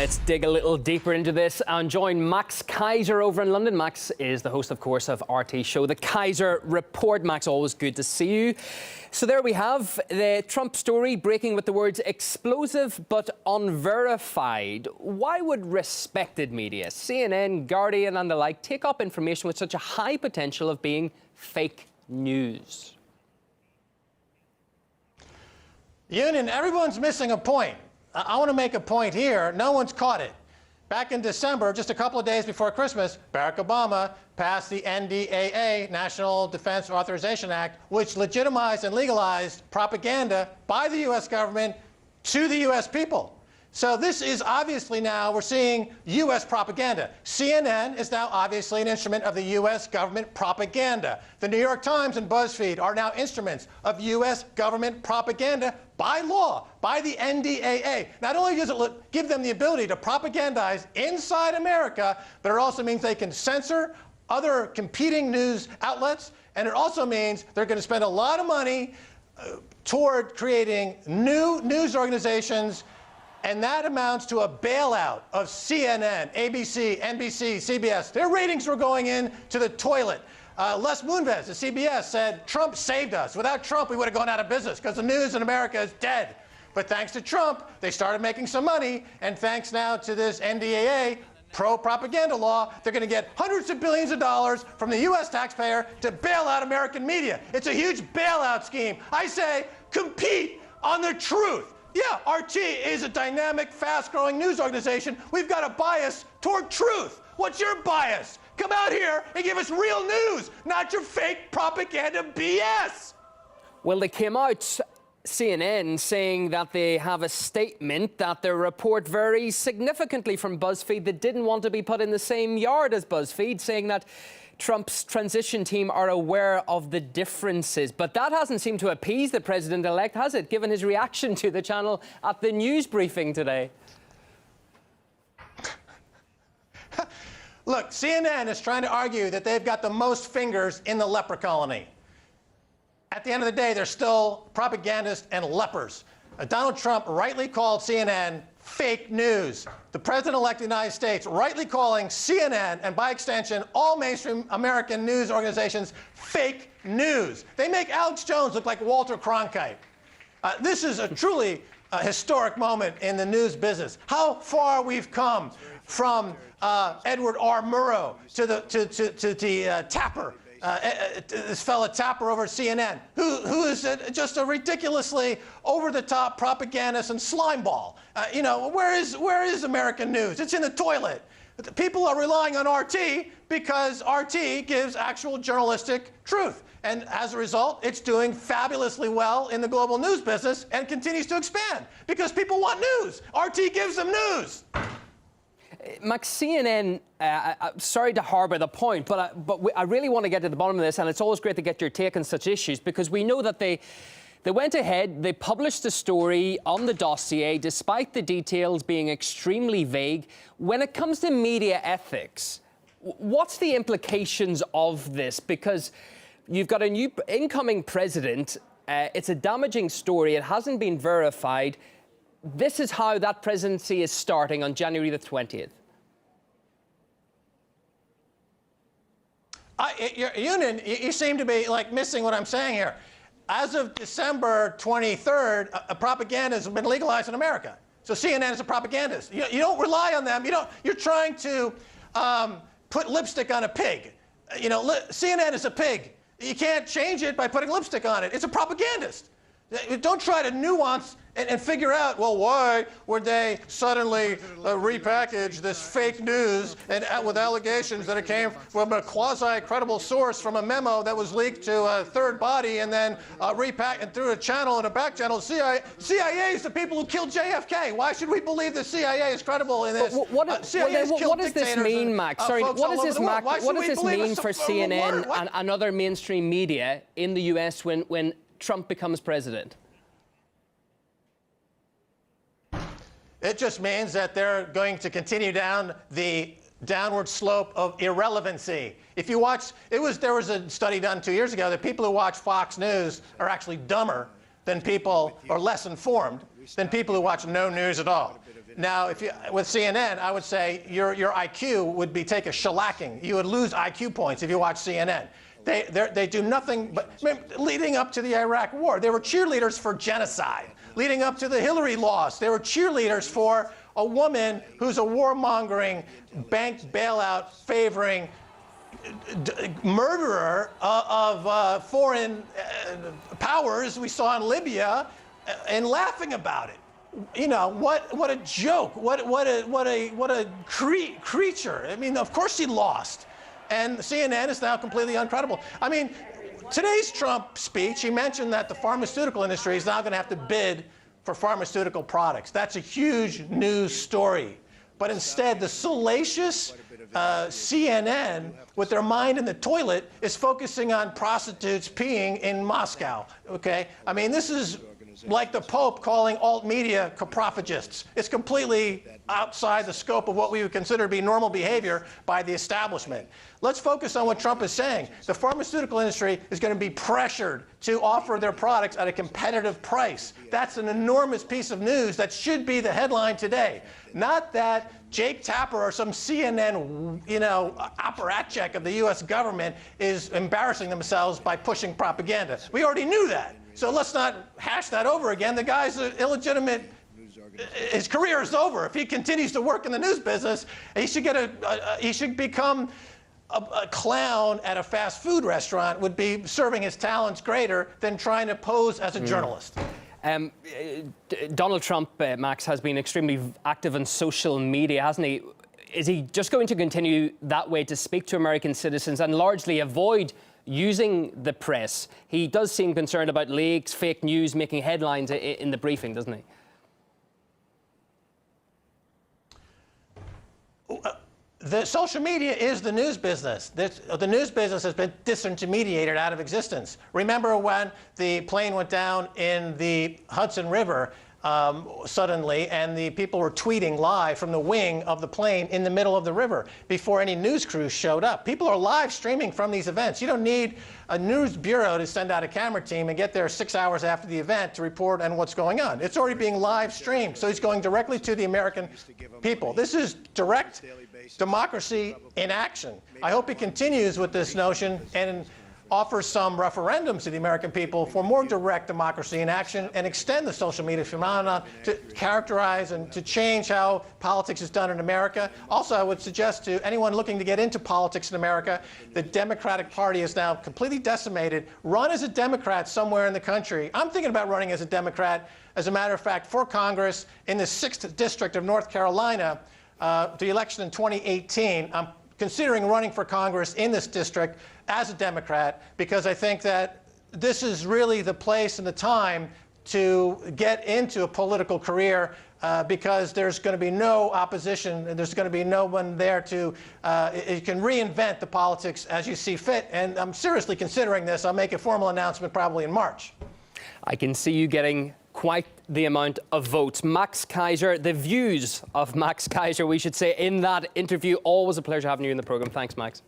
Let's dig a little deeper into this and join Max Keiser over in London. Max is the host, of course, of RT's show, The Keiser Report. Max, always good to see you. So there we have the Trump story breaking with the words explosive but unverified. Why would respected media, CNN, Guardian and the like, take up information with such a high potential of being fake news? Union, everyone's missing a point. I want to make a point here. No one's caught it. Back in December, just a couple of days before Christmas, Barack Obama passed the NDAA, National Defense Authorization Act, which legitimized and legalized propaganda by the U.S. government to the U.S. people. So this is obviously now we're seeing U.S. propaganda. CNN is now obviously an instrument of the U.S. government propaganda. The New York Times and BuzzFeed are now instruments of U.S. government propaganda by law, by the NDAA. Not only does it give them the ability to propagandize inside America, but it also means they can censor other competing news outlets, and it also means they're going to spend a lot of money toward creating new news organizations. And that amounts to a bailout of CNN, ABC, NBC, CBS. Their ratings were going into the toilet. Les Moonves of CBS said, Trump saved us. Without Trump, we would have gone out of business because the news in America is dead. But thanks to Trump, they started making some money. And thanks now to this NDAA pro-propaganda law, they're going to get hundreds of billions of dollars from the U.S. taxpayer to bail out American media. It's a huge bailout scheme. I say, compete on the truth. Yeah, RT is a dynamic, fast-growing news organization. We've got a bias toward truth. What's your bias? Come out here and give us real news, not your fake propaganda BS. Well, they came out, CNN, saying that they have a statement that their report varies significantly from BuzzFeed. They didn't want to be put in the same yard as BuzzFeed, saying that Trump's transition team are aware of the differences. But that hasn't seemed to appease the president-elect, has it, given his reaction to the channel at the news briefing today? Look, CNN is trying to argue that they've got the most fingers in the leper colony. At the end of the day, they're still propagandists and lepers. Donald Trump rightly called CNN fake news. The president-elect of the United States rightly calling CNN, and by extension, all mainstream American news organizations, fake news. They make Alex Jones look like Walter Cronkite. This is a truly historic moment in the news business. How far we've come from Edward R. Murrow to the Tapper. This fella Tapper over at CNN, who is just a ridiculously over-the-top propagandist and slimeball. You know, where is American news? It's in the toilet. People are relying on RT because RT gives actual journalistic truth. And as a result, it's doing fabulously well in the global news business and continues to expand because people want news. RT gives them news. Max, CNN, sorry to harbour the point, but I really want to get to the bottom of this, and it's always great to get your take on such issues, because we know that they went ahead, they published a story on the dossier, despite the details being extremely vague. When it comes to media ethics, what's the implications of this? Because you've got a new incoming president, it's a damaging story, it hasn't been verified. This is how that presidency is starting on January the 20th. Union, you seem to be like missing what I'm saying here. As of December 23rd, propaganda has been legalized in America. So CNN is a propagandist. You don't rely on them. You're trying to put lipstick on a pig. You know, CNN is a pig. You can't change it by putting lipstick on it. It's a propagandist. Don't try to nuance and figure out, well, why would they suddenly repackage this fake news and with allegations that it came from a quasi-credible source from a memo that was leaked to a third body and then repackaged through a channel and a back channel. CIA is the people who killed JFK. Why should we believe the CIA is credible in this? What does this mean, Max? Sorry, what does this mean for CNN and other mainstream media in the US when Trump becomes president? It just means that they're going to continue down the downward slope of irrelevancy. If you watch, there was a study done 2 years ago that people who watch Fox News are actually dumber than people, or less informed than people who watch no news at all. Now, if you, with CNN, I would say your IQ would be take a shellacking. You would lose IQ points if you watch CNN. They do nothing but, leading up to the Iraq War, they were cheerleaders for genocide. Leading up to the Hillary loss, they were cheerleaders for a woman who's a warmongering, bank bailout favoring murderer of foreign powers we saw in Libya, and laughing about it. You know, what a joke, what a creature. I mean, of course she lost. And CNN is now completely uncredible. I mean, today's Trump speech, he mentioned that the pharmaceutical industry is now going to have to bid for pharmaceutical products. That's a huge news story. But instead, the salacious CNN, with their mind in the toilet, is focusing on prostitutes peeing in Moscow, okay? I mean, this is like the Pope calling alt media coprophagists. It's completely outside the scope of what we would consider to be normal behavior by the establishment. Let's focus on what Trump is saying. The pharmaceutical industry is going to be pressured to offer their products at a competitive price. That's an enormous piece of news that should be the headline today. Not that Jake Tapper or some CNN, apparatchik of the U.S. government is embarrassing themselves by pushing propaganda. We already knew that. So let's not hash that over again. The guy's an illegitimate. His career is over. If he continues to work in the news business, he should become a clown at a fast food restaurant. Would be serving his talents greater than trying to pose as a journalist. Donald Trump, Max, has been extremely active on social media, hasn't he? Is he just going to continue that way to speak to American citizens and largely avoid using the press? He does seem concerned about leaks, fake news making headlines in the briefing, doesn't he? The social media is the news business. The news business has been disintermediated out of existence. Remember when the plane went down in the Hudson River suddenly, and the people were tweeting live from the wing of the plane in the middle of the river before any news crews showed up. People are live streaming from these events. You don't need a news bureau to send out a camera team and get there 6 hours after the event to report on what's going on. It's already being live streamed, so he's going directly to the American people. This is direct democracy in action. I hope he continues with this notion and offers some referendums to the American people for more direct democracy in action and extend the social media phenomenon to characterize and to change how politics is done in America. Also, I would suggest to anyone looking to get into politics in America, the Democratic Party is now completely decimated. Run as a Democrat somewhere in the country. I'm thinking about running as a Democrat, as a matter of fact, for Congress in the 6th District of North Carolina, the election in 2018. I'm considering running for Congress in this district as a Democrat because I think that this is really the place and the time to get into a political career because there's going to be no opposition and there's going to be no one there to, you can reinvent the politics as you see fit. And I'm seriously considering this. I'll make a formal announcement probably in March. I can see you getting quite the amount of votes. Max Keiser, the views of Max Keiser, we should say, in that interview. Always a pleasure having you in the program. Thanks, Max.